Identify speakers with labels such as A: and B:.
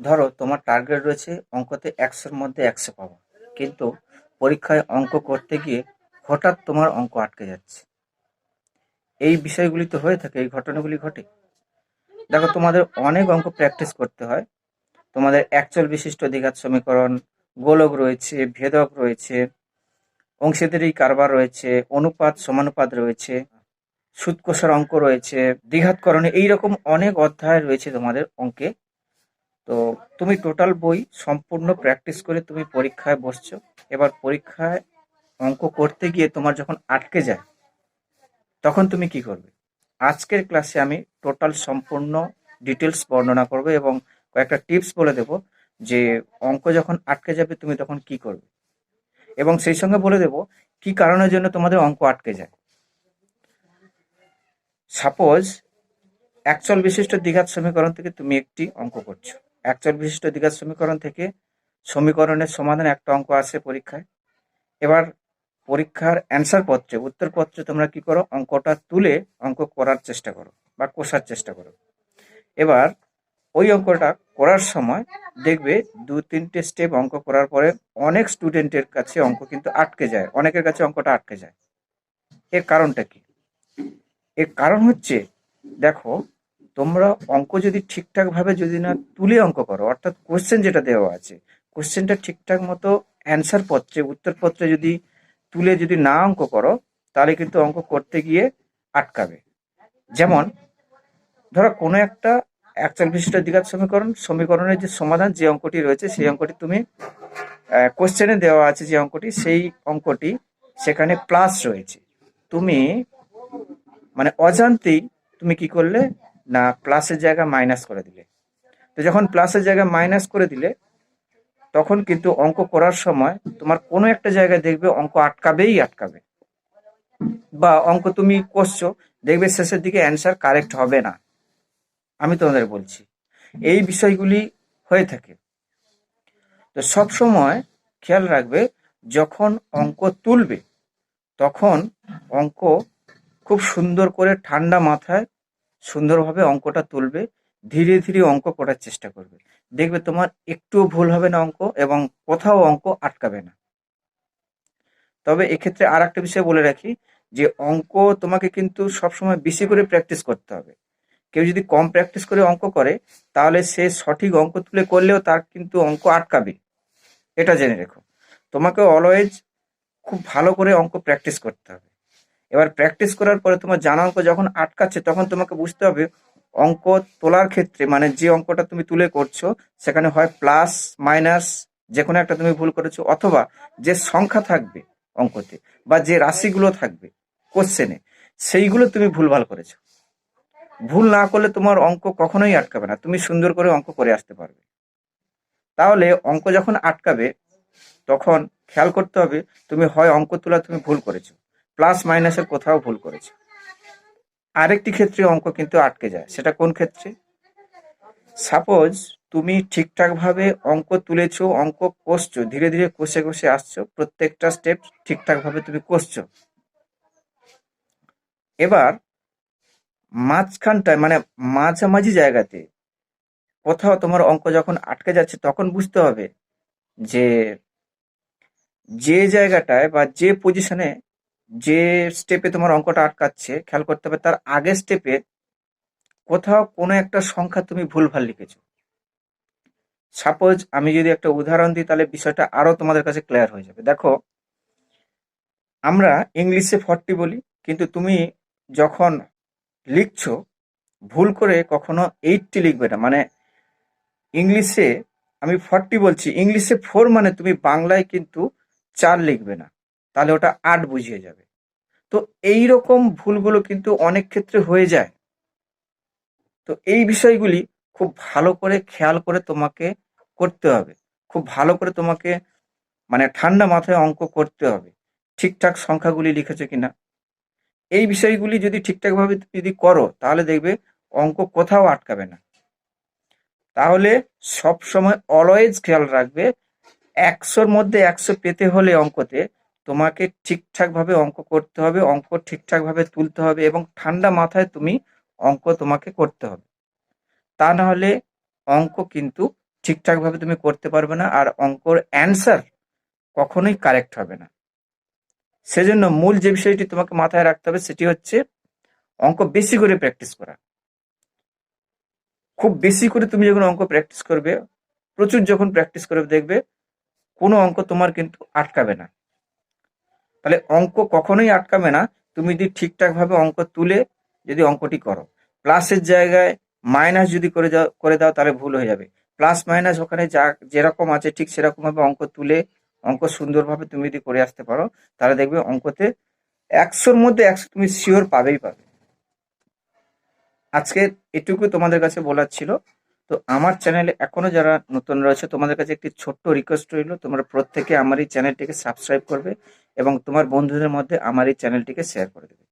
A: ধরো তোমার টার্গেট রয়েছে অঙ্কতে 100-র মধ্যে 100 পাবো, কিন্তু পরীক্ষায় অঙ্ক করতে গিয়ে হঠাৎ তোমার অঙ্ক আটকে যাচ্ছে। এই বিষয়গুলি তো হয়ে থাকে, এই ঘটনাগুলি ঘটে। দেখো, তোমাদের অনেক অঙ্ক প্র্যাকটিস করতে হয়। তোমাদের একচল বিশিষ্ট দ্বিঘাত সমীকরণ, গোলক রয়েছে, ভেদক রয়েছে, অংশীদারি কারবার রয়েছে, অনুপাত সমানুপাত রয়েছে, সুদ কষার অঙ্ক রয়েছে, দ্বিঘাতকরণে, এইরকম অনেক অধ্যায় রয়েছে তোমাদের অঙ্কে। তো তুমি টোটাল বই সম্পূর্ণ প্র্যাকটিস করে তুমি পরীক্ষায় বসছো। এবার পরীক্ষায় অঙ্ক করতে গিয়ে তোমার যখন আটকে যায়, তখন তুমি কি করবে? আজকের ক্লাসে আমি টোটাল সম্পূর্ণ ডিটেলস বর্ণনা করব এবং কয়েকটা টিপস বলে দেব যে অঙ্ক যখন আটকে যাবে তুমি তখন কি করবে, এবং সেই সঙ্গে বলে দেব কি কারণের জন্য তোমাদের অঙ্ক আটকে যায়। সাপোজ একচল বিশিষ্ট দ্বিঘাত সমীকরণ থেকে তুমি একটি অঙ্ক করছো। একচল বিশিষ্ট দ্বিঘাত সমীকরণ থেকে সমীকরণের সমাধান একটা অঙ্ক আসে পরীক্ষায়। এবার পরীক্ষার অ্যান্সার পত্রে, উত্তরপত্রে তোমরা কি করো? অঙ্কটা তুলে অঙ্ক করার চেষ্টা করো বা কষার চেষ্টা করো। এবার ওই অঙ্কটা করার সময় দেখবে 2-3টে স্টেপ অঙ্ক করার পরে অনেক স্টুডেন্টের কাছে অঙ্ক কিন্তু আটকে যায়, অনেকের কাছে অঙ্কটা আটকে যায়। এর কারণটা কি? এর কারণ হচ্ছে, দেখো, তোমরা অঙ্ক যদি ঠিকঠাক ভাবে যদি না তুলে অঙ্ক করো, অর্থাৎ কোশ্চেন যেটা দেওয়া আছে, কোশ্চেনটা ঠিকঠাক মতো অ্যান্সার পত্রে, উত্তরপত্রে যদি তুলে যদি না অঙ্ক করো, তাহলে কিন্তু অঙ্ক করতে গিয়ে আটকাবে। যেমন ধরো কোনো একটা একচল বিশিষ্ট দ্বিঘাত সমীকরণের যে সমাধান, যে অঙ্কটি রয়েছে সেই অঙ্কটি তুমি কোশ্চেনে দেওয়া আছে, যে অঙ্কটি, সেই অঙ্কটি সেখানে প্লাস রয়েছে। তুমি মানে অজান্তেই তুমি কি করলে না, প্লাসের জায়গা মাইনাস করে দিলে। তো যখন প্লাসের জায়গা মাইনাস করে দিলে, তখন কিন্তু অঙ্ক করার সময় তোমার কোনো একটা জায়গায় দেখবে অঙ্ক আটকাবেই আটকাবে, বা অঙ্ক তুমি করছো, দেখবে শেষের দিকে অ্যান্সার কারেক্ট হবে না। আমি তোমাদের বলছি, এই বিষয়গুলি হয়ে থাকে। তো সব সময় খেয়াল রাখবে, যখন অঙ্ক তুলবে তখন অঙ্ক খুব সুন্দর করে ঠান্ডা মাথায় সুন্দরভাবে অঙ্কটা তুলবে, ধীরে ধীরে অঙ্ক করার চেষ্টা করবে। দেখবে তোমার একটুও ভুল হবে না অঙ্ক, এবং কোথাও অঙ্ক আটকাবে না। তবে এক্ষেত্রে আর একটা বিষয় বলে রাখি, যে অঙ্ক তোমাকে কিন্তু সবসময় বেশি করে প্র্যাকটিস করতে হবে। কেউ যদি কম প্র্যাকটিস করে অঙ্ক করে, তাহলে সে সঠিক অঙ্ক তুলে করলেও তার কিন্তু অঙ্ক আটকাবে। এটা জেনে রেখো। তোমাকে অলওয়েজ খুব ভালো করে অঙ্ক প্র্যাকটিস করতে হবে। এবার প্র্যাকটিস করার পরে তোমার জানা অঙ্ক যখন আটকাচ্ছে, তখন তোমাকে বুঝতে হবে অঙ্ক তোলার ক্ষেত্রে, মানে যে অঙ্কটা তুমি তুলে করছো, সেখানে হয় প্লাস মাইনাস যে কোনো একটা তুমি ভুল করেছো, অথবা যে সংখ্যা থাকবে অঙ্কতে বা যে রাশিগুলো থাকবে কোশ্চেনে, সেইগুলো তুমি ভুলভাল করেছো। ভুল না করলে তোমার অঙ্ক কখনোই আটকাবে না, তুমি সুন্দর করে অঙ্ক করে আসতে পারবে। তাহলে অঙ্ক যখন আটকাবে, তখন খেয়াল করতে হবে তুমি হয় অঙ্ক তোলা তুমি ভুল করেছো, প্লাস মাইনাসের কোথাও ভুল করেছো। আরেকটি ক্ষেত্রে অঙ্ক কিন্তু আটকে যায়। সেটা কোন ক্ষেত্রে? সাপোজ তুমি ঠিকঠাক ভাবে অঙ্ক তুলেছো, অঙ্ক কষছো, ধীরে ধীরে কষে কষে আসছো, প্রত্যেকটা স্টেপ ঠিকঠাক ভাবে তুমি কষছো। এবার মাঝখানটায়, মানে মাঝামাঝি জায়গাতে কোথাও তোমার অঙ্ক যখন আটকে যাচ্ছে, তখন বুঝতে হবে যে যে জায়গাটায় বা যে পজিশনে, যে স্টেপে তোমার অঙ্কটা আটকাচ্ছে, খেয়াল করতে হবে তার আগের স্টেপে কোথাও কোনো একটা সংখ্যা তুমি ভুলভাল লিখেছো। সাপোজ আমি যদি একটা উদাহরণ দিই, তাহলে বিষয়টা আরো তোমাদের কাছে ক্লিয়ার হয়ে যাবে। দেখো, আমরা ইংলিশে 40 বলি, কিন্তু তুমি যখন লিখছো, ভুল করে কখনো 80 লিখবে না। মানে ইংলিশে আমি 40 বলছি, ইংলিশে 4 মানে তুমি বাংলায় কিন্তু 4 লিখবে না, তাহলে ওটা 8 বুঝিয়ে যাবে। তো এই রকম ভুলগুলো কিন্তু অনেক ক্ষেত্রে হয়ে যায়। তো এই বিষয়গুলি খুব ভালো করে খেয়াল করে তোমাকে করতে হবে। খুব ভালো করে তোমাকে, মানে ঠান্ডা মাথায় অঙ্ক করতে হবে, ঠিকঠাক সংখ্যাগুলি লিখেছে কিনা। এই বিষয়গুলি যদি ঠিকঠাকভাবে যদি করো, তাহলে দেখবে অঙ্ক কোথাও আটকাবে না। তাহলে সব সময় অলওয়েজ খেয়াল রাখবে, 100-র মধ্যে 100 পেতে হলে অঙ্কতে তোমাকে ঠিকঠাকভাবে অঙ্ক করতে হবে, অঙ্ক ঠিকঠাকভাবে তুলতে হবে, এবং ঠান্ডা মাথায় তুমি অঙ্ক তোমাকে করতে হবে। তা না হলে অঙ্ক কিন্তু ঠিকঠাকভাবে তুমি করতে পারবে না, আর অঙ্কর অ্যান্সার কখনোই কারেক্ট হবে না। সেজন্য মূল যে বিষয়টি তোমাকে মাথায় রাখতে হবে সেটি হচ্ছে অঙ্ক বেশি করে প্র্যাকটিস করা। খুব বেশি করে তুমি যখন অঙ্ক প্র্যাকটিস করবে, প্রচুর যখন প্র্যাকটিস করবে, দেখবে কোনো অঙ্ক তোমার কিন্তু আটকাবে না। তাহলে অঙ্ক কখনোই আটকাবে না তুমি যদি ঠিকঠাকভাবে অঙ্ক তুলে যদি অঙ্কটি করো। প্লাসের জায়গায় মাইনাস যদি করে দাও তাহলে ভুল হয়ে যাবে। প্লাস মাইনাস ওখানে যা যেরকম আছে ঠিক সেরকমভাবে অঙ্ক তুলে অঙ্ক সুন্দরভাবে তুমি যদি করে আসতে পারো, তাহলে দেখবে অঙ্কতে 100-র মধ্যে 100 তুমি শিওর পাবেই পাবে। আজকে এটুকু তোমাদের কাছে বলার ছিল। তো আমার চ্যানেলে এখনো যারা নতুন রয়েছে, তোমাদের কাছে একটি ছোট্ট রিকোয়েস্ট রইল, তোমরা প্রত্যেকে আমার এই চ্যানেলটিকে সাবস্ক্রাইব করবে এবং তোমার বন্ধুদের মধ্যে আমার এই চ্যানেলটিকে শেয়ার করে দেবে।